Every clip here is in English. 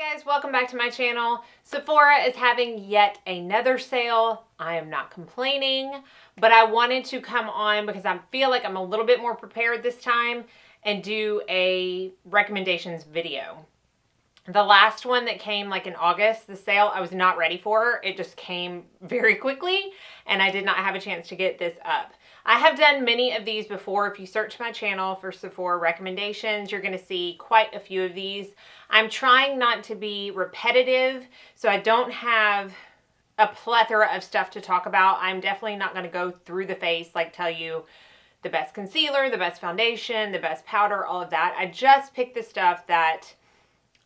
Hi guys, welcome back to my channel. Sephora is having yet another sale. I am not complaining, but I wanted to come on because I feel like I'm a little bit more prepared this time and do a recommendations video. The last one that came like in August, the sale, I was not ready for. It just came very quickly and I did not have a chance to get this up. I have done many of these before. If you search my channel for Sephora recommendations, you're going to see quite a few of these. I'm trying not to be repetitive, so I don't have a plethora of stuff to talk about. I'm definitely not going to go through the face, like tell you the best concealer, the best foundation, the best powder, all of that. I just picked the stuff that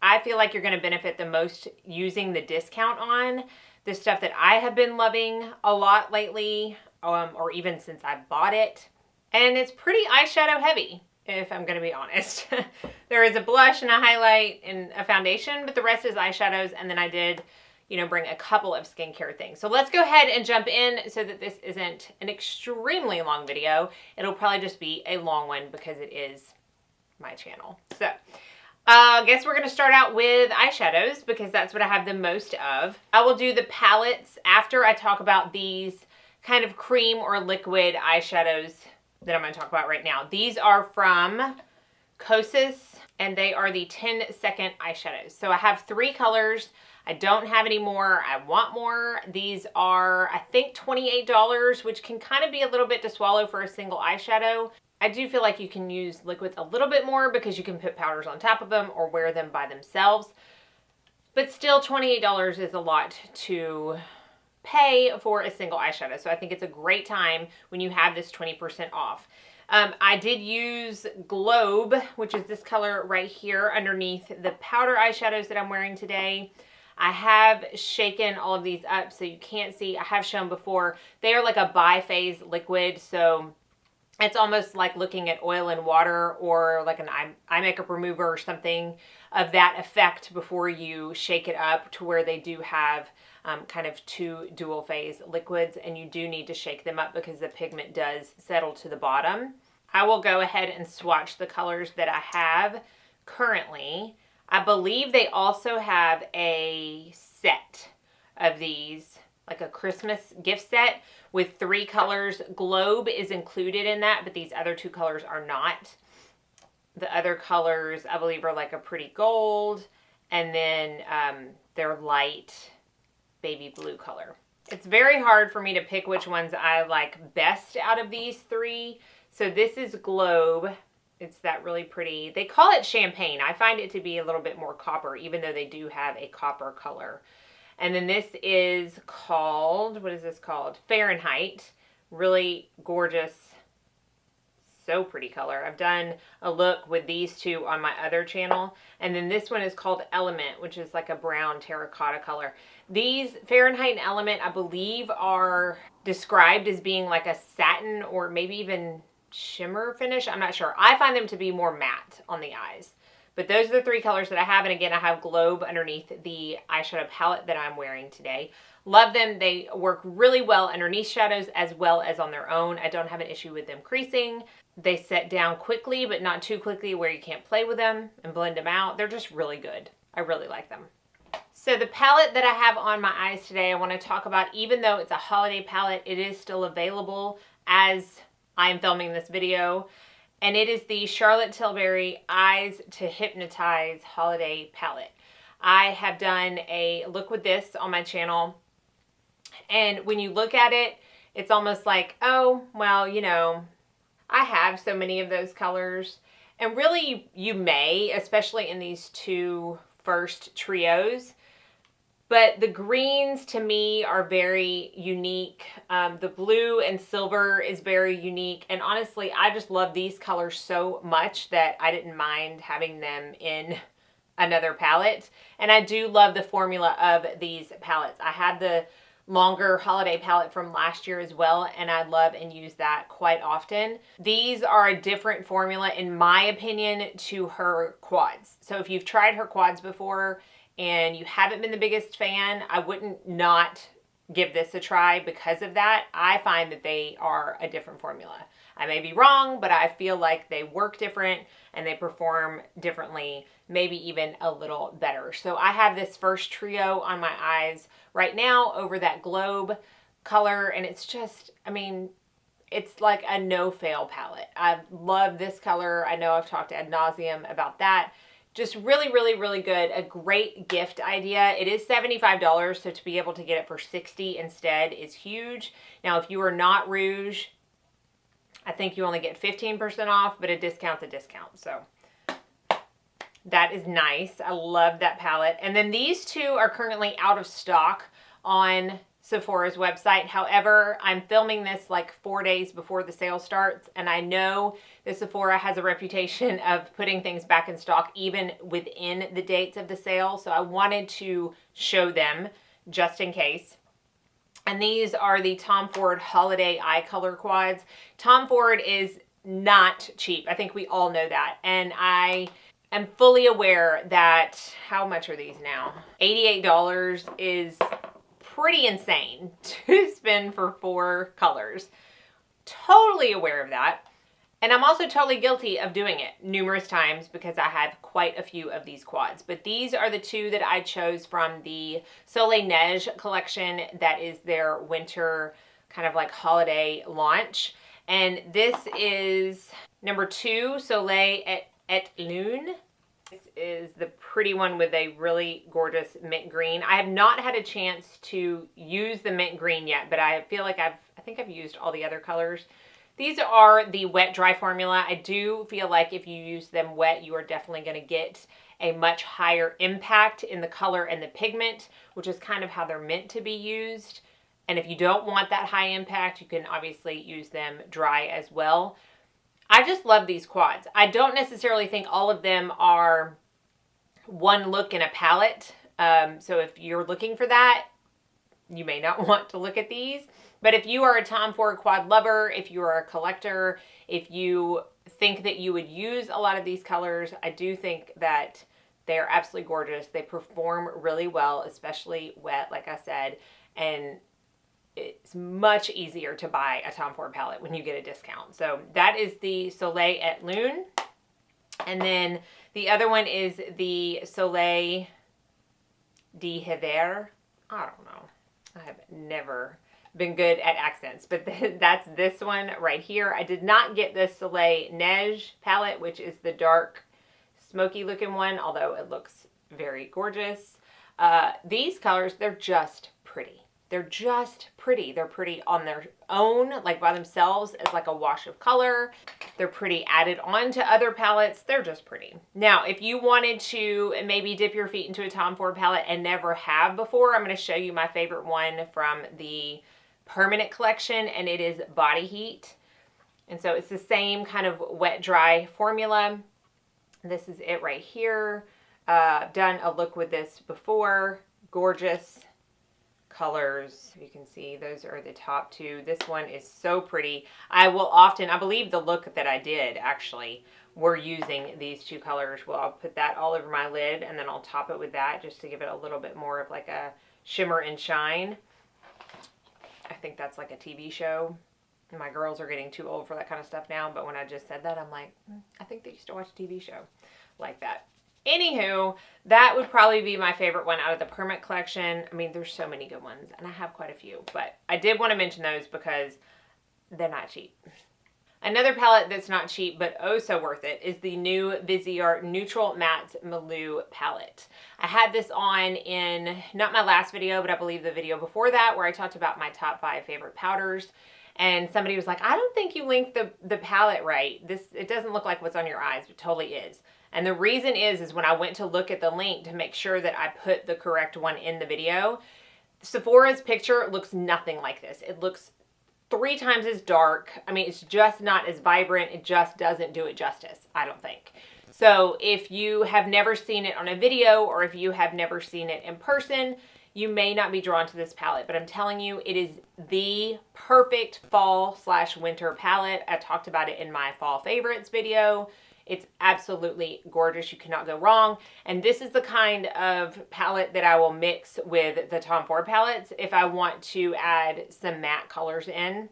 I feel like you're going to benefit the most using the discount on. The stuff that I have been loving a lot lately, or even since I bought it. And it's pretty eyeshadow heavy, if I'm going to be honest. There is a blush and a highlight and a foundation, but the rest is eyeshadows. And then I did, bring a couple of skincare things. So let's go ahead and jump in so that this isn't an extremely long video. It'll probably just be a long one because it is my channel. So I guess we're going to start out with eyeshadows because that's what I have the most of. I will do the palettes after I talk about these kind of cream or liquid eyeshadows that I'm going to talk about right now. These are from Kosas and they are the 10-second eyeshadows. So I have 3 colors. I don't have any more. I want more. These are, I think, $28, which can kind of be a little bit to swallow for a single eyeshadow. I do feel like you can use liquids a little bit more because you can put powders on top of them or wear them by themselves. But still, $28 is a lot to pay for a single eyeshadow. So I think it's a great time when you have this 20% off. I did use Globe, which is this color right here underneath the powder eyeshadows that I'm wearing today. I have shaken all of these up so you can't see. I have shown before. They are like a bi-phase liquid, so it's almost like looking at oil and water or like an eye makeup remover or something of that effect before you shake it up to where they do have kind of 2 dual phase liquids, and you do need to shake them up because the pigment does settle to the bottom. I will go ahead and swatch the colors that I have currently. I believe they also have a set of these, like a Christmas gift set with 3 colors. Globe is included in that, but these other 2 colors are not. The other colors, I believe, are like a pretty gold, and then they're light baby blue color. It's very hard for me to pick which ones I like best out of these 3. So this is Globe. It's that really pretty, they call it champagne. I find it to be a little bit more copper, even though they do have a copper color. And then this is called, what is this called? Fahrenheit. Really gorgeous. So pretty color. I've done a look with these 2 on my other channel. And then this one is called Element, which is like a brown terracotta color. These Fahrenheit and Element, I believe, are described as being like a satin or maybe even shimmer finish. I'm not sure. I find them to be more matte on the eyes. But those are the 3 colors that I have. And again, I have Globe underneath the eyeshadow palette that I'm wearing today. Love them. They work really well underneath shadows as well as on their own. I don't have an issue with them creasing. They set down quickly, but not too quickly where you can't play with them and blend them out. They're just really good. I really like them. So the palette that I have on my eyes today, I want to talk about, even though it's a holiday palette, it is still available as I am filming this video. And it is the Charlotte Tilbury Eyes to Hypnotize Holiday Palette. I have done a look with this on my channel. And when you look at it, it's almost like, oh, well, I have so many of those colors. And really, you may, especially in these 2 first trios. But the greens to me are very unique. The blue and silver is very unique. And honestly, I just love these colors so much that I didn't mind having them in another palette. And I do love the formula of these palettes. I had the longer holiday palette from last year as well, and I love and use that quite often. These are a different formula, in my opinion, to her quads. So if you've tried her quads before and you haven't been the biggest fan, I wouldn't not give this a try because of that. I find that they are a different formula. I may be wrong, but I feel like they work different and they perform differently maybe even a little better. So I have this first trio on my eyes right now over that Globe color, and it's just, I mean, it's like a no-fail palette. I love this color. I know I've talked ad nauseum about that. Just really, really, really good. A great gift idea. It is $75, so to be able to get it for $60 instead is huge. Now, if you are not Rouge, I think you only get 15% off, but a discount's a discount. So that is nice. I love that palette. And then these two are currently out of stock on Sephora's website. However, I'm filming this like 4 days before the sale starts, and I know that Sephora has a reputation of putting things back in stock even within the dates of the sale, so I wanted to show them just in case. And these are the Tom Ford Holiday Eye Color Quads. Tom Ford is not cheap. I think we all know that, and I am fully aware that, how much are these now? $88 is pretty insane to spend for 4 colors. Totally aware of that. And I'm also totally guilty of doing it numerous times because I have quite a few of these quads. But these are the two that I chose from the Soleil Neige collection. That is their winter kind of like holiday launch. And this is number 2, Soleil et Lune. This is the pretty one with a really gorgeous mint green. I have not had a chance to use the mint green yet, but I feel like I think I've used all the other colors. These are the wet dry formula. I do feel like if you use them wet, you are definitely going to get a much higher impact in the color and the pigment, which is kind of how they're meant to be used. And if you don't want that high impact, you can obviously use them dry as well. I just love these quads. I don't necessarily think all of them are one look in a palette. So if you're looking for that, you may not want to look at these. But if you are a Tom Ford quad lover, if you are a collector, if you think that you would use a lot of these colors, I do think that they are absolutely gorgeous. They perform really well, especially wet, like I said. And it's much easier to buy a Tom Ford palette when you get a discount. So that is the Soleil et Lune. And then the other one is the Soleil d'Hiver. I don't know. I have never been good at accents, but that's this one right here. I did not get the Soleil Neige palette, which is the dark smoky looking one, although it looks very gorgeous. These colors, they're just pretty. They're just pretty. They're pretty on their own, like by themselves as like a wash of color. They're pretty added on to other palettes. They're just pretty. Now, if you wanted to maybe dip your feet into a Tom Ford palette and never have before, I'm going to show you my favorite one from the permanent collection, and it is Body Heat. And so it's the same kind of wet dry formula. This is it right here. I've done a look with this before. Gorgeous colors. You can see those are the top two. This one is so pretty. I believe the look that I did actually were using these two colors. Well, I'll put that all over my lid and then I'll top it with that just to give it a little bit more of like a shimmer and shine. I think that's like a TV show. My girls are getting too old for that kind of stuff now, but when I just said that, I'm like, I think they used to watch a TV show like that. Anywho, that would probably be my favorite one out of the permanent collection. I mean, there's so many good ones, and I have quite a few, but I did want to mention those because they're not cheap. Another palette that's not cheap, but oh so worth it, is the new Viseart Neutral Matte Milieu palette. I had this on in, not my last video, but I believe the video before that, where I talked about my top 5 favorite powders. And somebody was like, I don't think you linked the palette right. It doesn't look like what's on your eyes, but it totally is. And the reason is when I went to look at the link to make sure that I put the correct one in the video, Sephora's picture looks nothing like this. It looks 3 times as dark. I mean, it's just not as vibrant. It just doesn't do it justice, I don't think. So if you have never seen it on a video or if you have never seen it in person, you may not be drawn to this palette, but I'm telling you, it is the perfect fall/winter palette. I talked about it in my fall favorites video. It's absolutely gorgeous. You cannot go wrong. And this is the kind of palette that I will mix with the Tom Ford palettes if I want to add some matte colors in.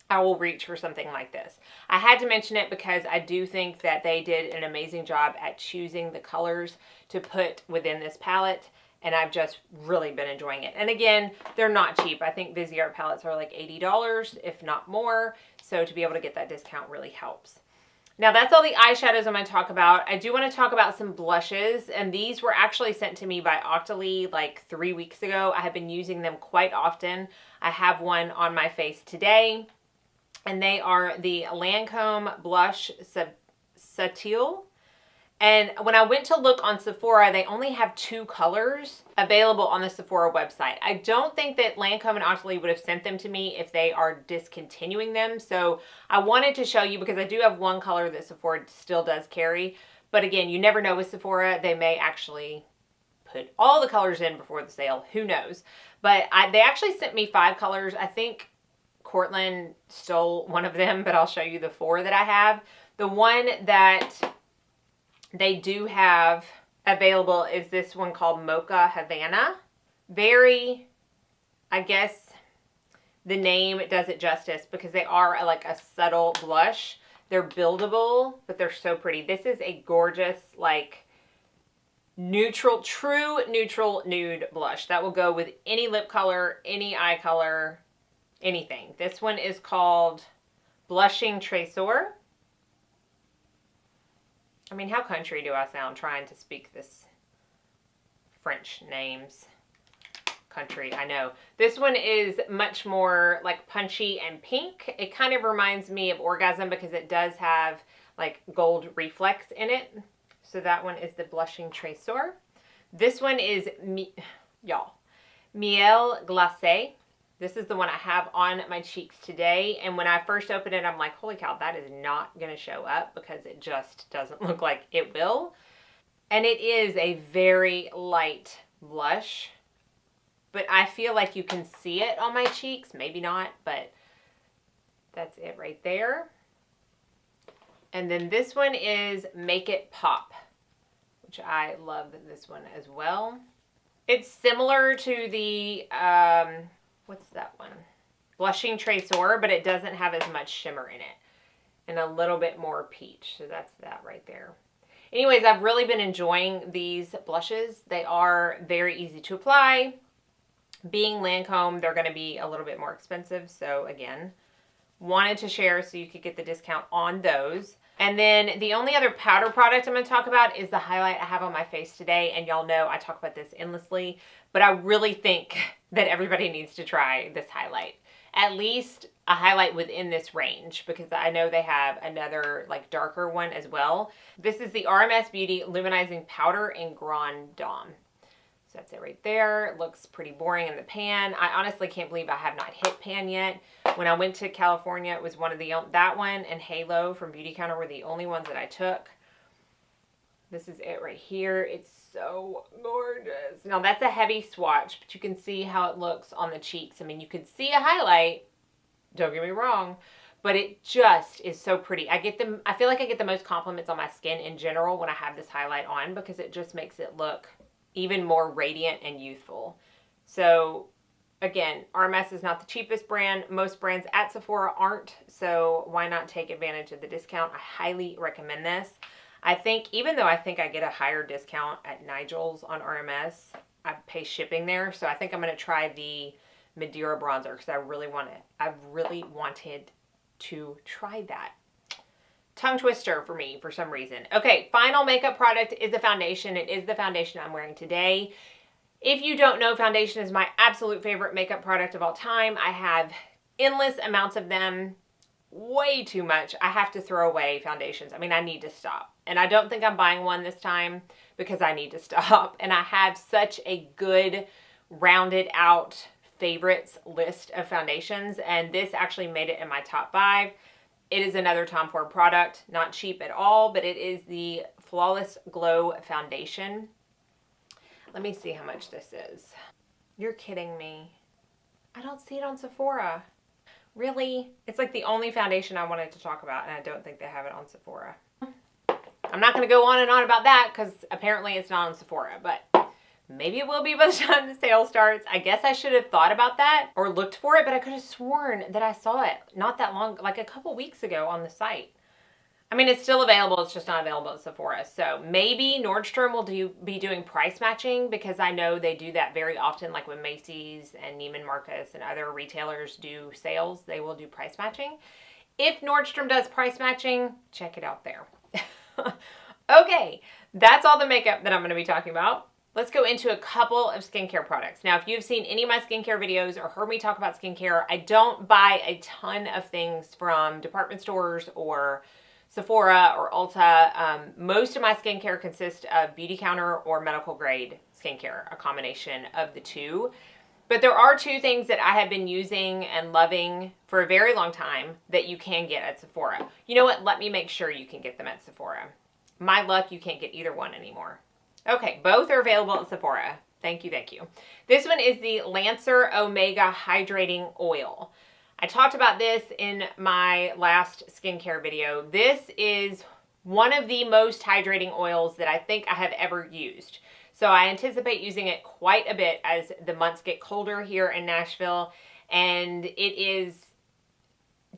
I will reach for something like this. I had to mention it because I do think that they did an amazing job at choosing the colors to put within this palette, and I've just really been enjoying it. And again, they're not cheap. I think Viseart palettes are like $80, if not more, so to be able to get that discount really helps. Now that's all the eyeshadows I'm going to talk about. I do want to talk about some blushes, and these were actually sent to me by Octoly like 3 weeks ago. I have been using them quite often. I have one on my face today, and they are the Lancome Blush Subtil. And when I went to look on Sephora, they only have 2 colors available on the Sephora website. I don't think that Lancome and Octoly would have sent them to me if they are discontinuing them. So I wanted to show you because I do have one color that Sephora still does carry. But again, you never know with Sephora. They may actually put all the colors in before the sale. Who knows? But they actually sent me 5 colors. I think Cortland stole one of them, but I'll show you the 4 that I have. The one that they do have available is this one called Mocha Havana. Very, I guess the name does it justice because they are like a subtle blush. They're buildable, but they're so pretty. This is a gorgeous, like, neutral, true neutral nude blush that will go with any lip color, any eye color, anything. This one is called Blushing Trésor. I mean, how country do I sound trying to speak this French names? Country, I know. This one is much more like punchy and pink. It kind of reminds me of Orgasm because it does have like gold reflex in it. So that one is the Blushing Trésor. This one is, y'all, Miel Glacé. This is the one I have on my cheeks today. And when I first opened it, I'm like, holy cow, that is not going to show up because it just doesn't look like it will. And it is a very light blush, but I feel like you can see it on my cheeks. Maybe not, but that's it right there. And then this one is Make It Pop, which I love this one as well. It's similar to the, what's that one? Blushing Trésor, but it doesn't have as much shimmer in it. And a little bit more peach. So that's that right there. Anyways, I've really been enjoying these blushes. They are very easy to apply. Being Lancome, they're going to be a little bit more expensive. So again, wanted to share so you could get the discount on those. And then the only other powder product I'm going to talk about is the highlight I have on my face today. And y'all know I talk about this endlessly, but I really think that everybody needs to try this highlight. At least a highlight within this range, because I know they have another like darker one as well. This is the RMS Beauty Luminizing Powder in Grand Dame. So that's it right there. It looks pretty boring in the pan. I honestly can't believe I have not hit pan yet. When I went to California, it was one of the, that one and Halo from Beautycounter were the only ones that I took. This is it right here. It's so gorgeous. Now that's a heavy swatch, but you can see how it looks on the cheeks. I mean, you could see a highlight, don't get me wrong, but it just is so pretty. I feel like I get the most compliments on my skin in general when I have this highlight on because it just makes it look even more radiant and youthful. So again, RMS is not the cheapest brand. Most brands at Sephora aren't, so why not take advantage of the discount? I highly recommend this. I think, even though I think I get a higher discount at Nigel's on RMS, I pay shipping there, so I think I'm going to try the Madeira bronzer because I really wanted to try that. Tongue twister for me for some reason. Okay, final makeup product is a foundation. It is the foundation I'm wearing today. If you don't know, foundation is my absolute favorite makeup product of all time. I have endless amounts of them. Way too much. I have to throw away foundations. I mean, I need to stop. And I don't think I'm buying one this time because I need to stop. And I have such a good rounded out favorites list of foundations. And this actually made it in my top 5. It is another Tom Ford product. Not cheap at all, but it is the Flawless Glow Foundation. Let me see how much this is. You're kidding me. I don't see it on Sephora. Really? It's like the only foundation I wanted to talk about, and I don't think they have it on Sephora. I'm not going to go on and on about that because apparently it's not on Sephora, but Maybe it will be by the time the sale starts. I guess I should have thought about that or looked for it, but I could have sworn that I saw it not that long, like a couple weeks ago on the site. I mean, it's still available. It's just not available at Sephora. So maybe Nordstrom will be doing price matching, because I know they do that very often. Like when Macy's and Neiman Marcus and other retailers do sales, they will do price matching. If Nordstrom does price matching, check it out there. Okay, that's all the makeup that I'm going to be talking about. Let's go into a couple of skincare products. Now, if you've seen any of my skincare videos or heard me talk about skincare, I don't buy a ton of things from department stores or Sephora or Ulta. Most of my skincare consists of Beautycounter or medical grade skincare, a combination of the two. But there are two things that I have been using and loving for a very long time that you can get at Sephora. You know what? Let me make sure you can get them at Sephora. My luck, you can't get either one anymore. Okay, both are available at Sephora. Thank you, thank you. This one is the Lancer Omega Hydrating Oil. I talked about this in my last skincare video. This is one of the most hydrating oils that I think I have ever used. So I anticipate using it quite a bit as the months get colder here in Nashville. And it is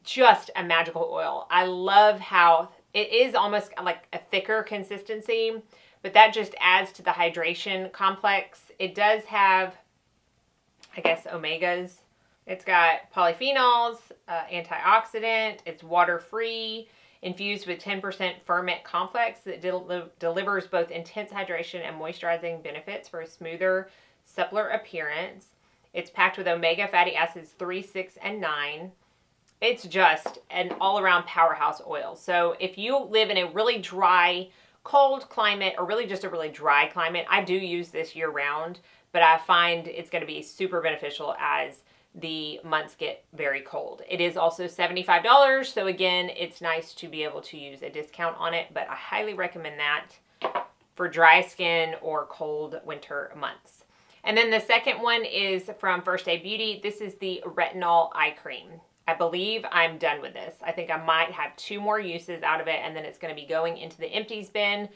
just a magical oil. I love how it is almost like a thicker consistency, but that just adds to the hydration complex. It does have, I guess, omegas. It's got polyphenols, antioxidant. It's water-free, infused with 10% ferment complex that delivers both intense hydration and moisturizing benefits for a smoother, suppler appearance. It's packed with omega fatty acids 3, 6, and 9. It's just an all-around powerhouse oil. So if you live in a really dry, cold climate, or really just a really dry climate, I do use this year-round, but I find it's going to be super beneficial as the months get very cold. It is also $75, so again, it's nice to be able to use a discount on it, but I highly recommend that for dry skin or cold winter months. And then the second one is from First Aid Beauty. This is the Retinol Eye Cream. I believe I'm done with this. I think I might have 2 more uses out of it, and then it's going to be going into the empties bin.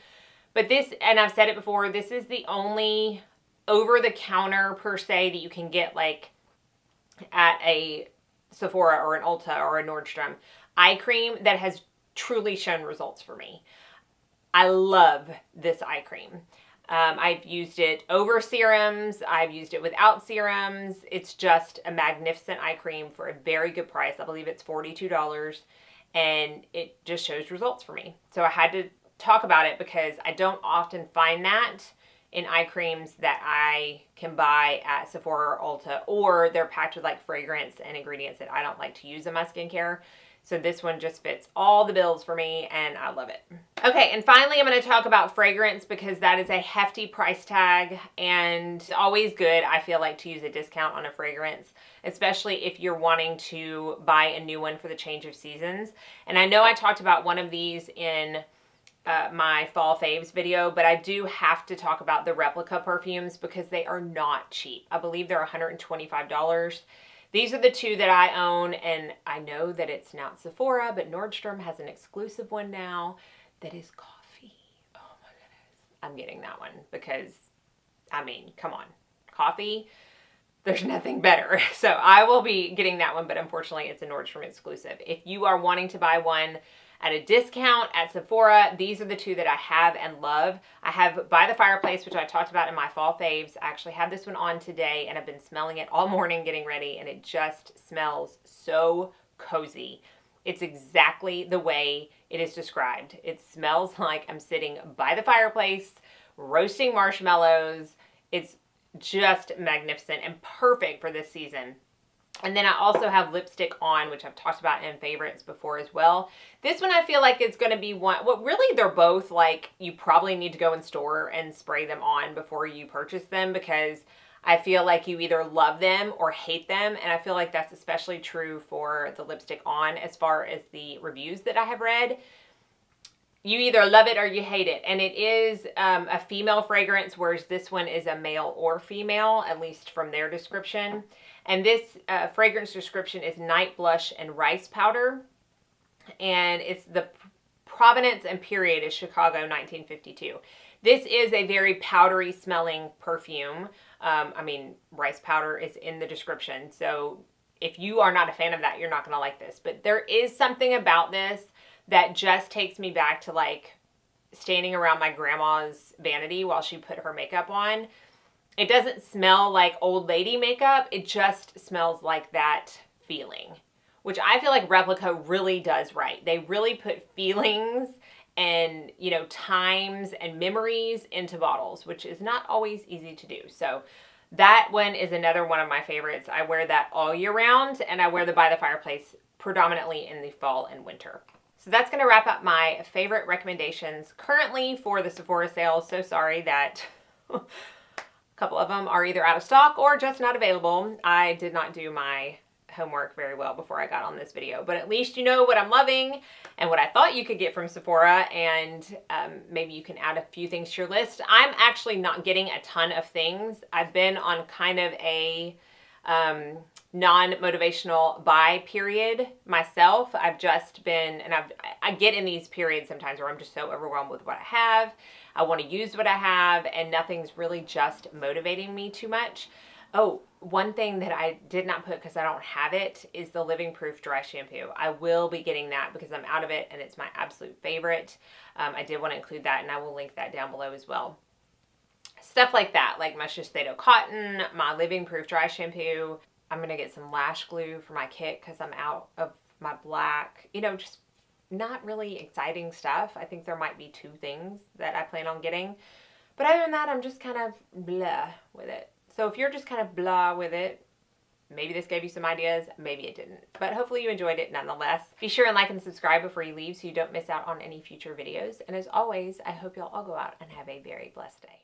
But this, and I've said it before, this is the only over-the-counter per se that you can get like at a Sephora or an Ulta or a Nordstrom eye cream that has truly shown results for me. I love this eye cream. I've used it over serums. I've used it without serums. It's just a magnificent eye cream for a very good price. I believe it's $42, and it just shows results for me. So I had to talk about it because I don't often find that in eye creams that I can buy at Sephora or Ulta, or they're packed with like fragrance and ingredients that I don't like to use in my skincare. So this one just fits all the bills for me, and I love it. Okay, and finally I'm going to talk about fragrance, because that is a hefty price tag, and it's always good, I feel like, to use a discount on a fragrance, especially if you're wanting to buy a new one for the change of seasons. And I know I talked about one of these in my fall faves video, but I do have to talk about the Replica perfumes because they are not cheap. I believe they're $125. These are the 2 that I own, and I know that it's not Sephora, but Nordstrom has an exclusive one now that is coffee. Oh my goodness. I'm getting that one because, I mean, come on. Coffee, there's nothing better. So I will be getting that one, but unfortunately it's a Nordstrom exclusive. If you are wanting to buy one at a discount at Sephora, these are the 2 that I have and love. I have By the Fireplace, which I talked about in my fall faves. I actually have this one on today, and I've been smelling it all morning getting ready, and it just smells so cozy. It's exactly the way it is described. It smells like I'm sitting by the fireplace, roasting marshmallows. It's just magnificent and perfect for this season. And then I also have Lipstick On, which I've talked about in favorites before as well. This one I feel like it's going to be one, well, really they're both like you probably need to go in store and spray them on before you purchase them, because I feel like you either love them or hate them. And I feel like that's especially true for the Lipstick On as far as the reviews that I have read. You either love it or you hate it. And it is a female fragrance, whereas this one is a male or female, at least from their description. And this fragrance description is Night Blush and Rice Powder. And it's the provenance and period is Chicago 1952. This is a very powdery smelling perfume. I mean, rice powder is in the description, so if you are not a fan of that, you're not going to like this. But there is something about this that just takes me back to like standing around my grandma's vanity while she put her makeup on. It doesn't smell like old lady makeup. It just smells like that feeling, which I feel like Replica really does right. They really put feelings and, you know, times and memories into bottles, which is not always easy to do. So that one is another one of my favorites. I wear that all year round, and I wear the By the Fireplace predominantly in the fall and winter. So that's going to wrap up my favorite recommendations currently for the Sephora sale. So sorry that a couple of them are either out of stock or just not available. I did not do my homework very well before I got on this video, but at least you know what I'm loving and what I thought you could get from Sephora, and maybe you can add a few things to your list. I'm actually not getting a ton of things. I've been on kind of a non-motivational buy period myself. I've just been, and I get in these periods sometimes where I'm just so overwhelmed with what I have. I want to use what I have, and nothing's really just motivating me too much. Oh, one thing that I did not put because I don't have it is the Living Proof Dry Shampoo. I will be getting that because I'm out of it and it's my absolute favorite. I did want to include that, and I will link that down below as well. Stuff like that, like my Shiseido Cotton, my Living Proof Dry Shampoo. I'm going to get some lash glue for my kit because I'm out of my black. You know, just not really exciting stuff. I think there might be 2 things that I plan on getting. But other than that, I'm just kind of blah with it. So if you're just kind of blah with it, maybe this gave you some ideas, maybe it didn't. But hopefully you enjoyed it nonetheless. Be sure and like and subscribe before you leave so you don't miss out on any future videos. And as always, I hope y'all all go out and have a very blessed day.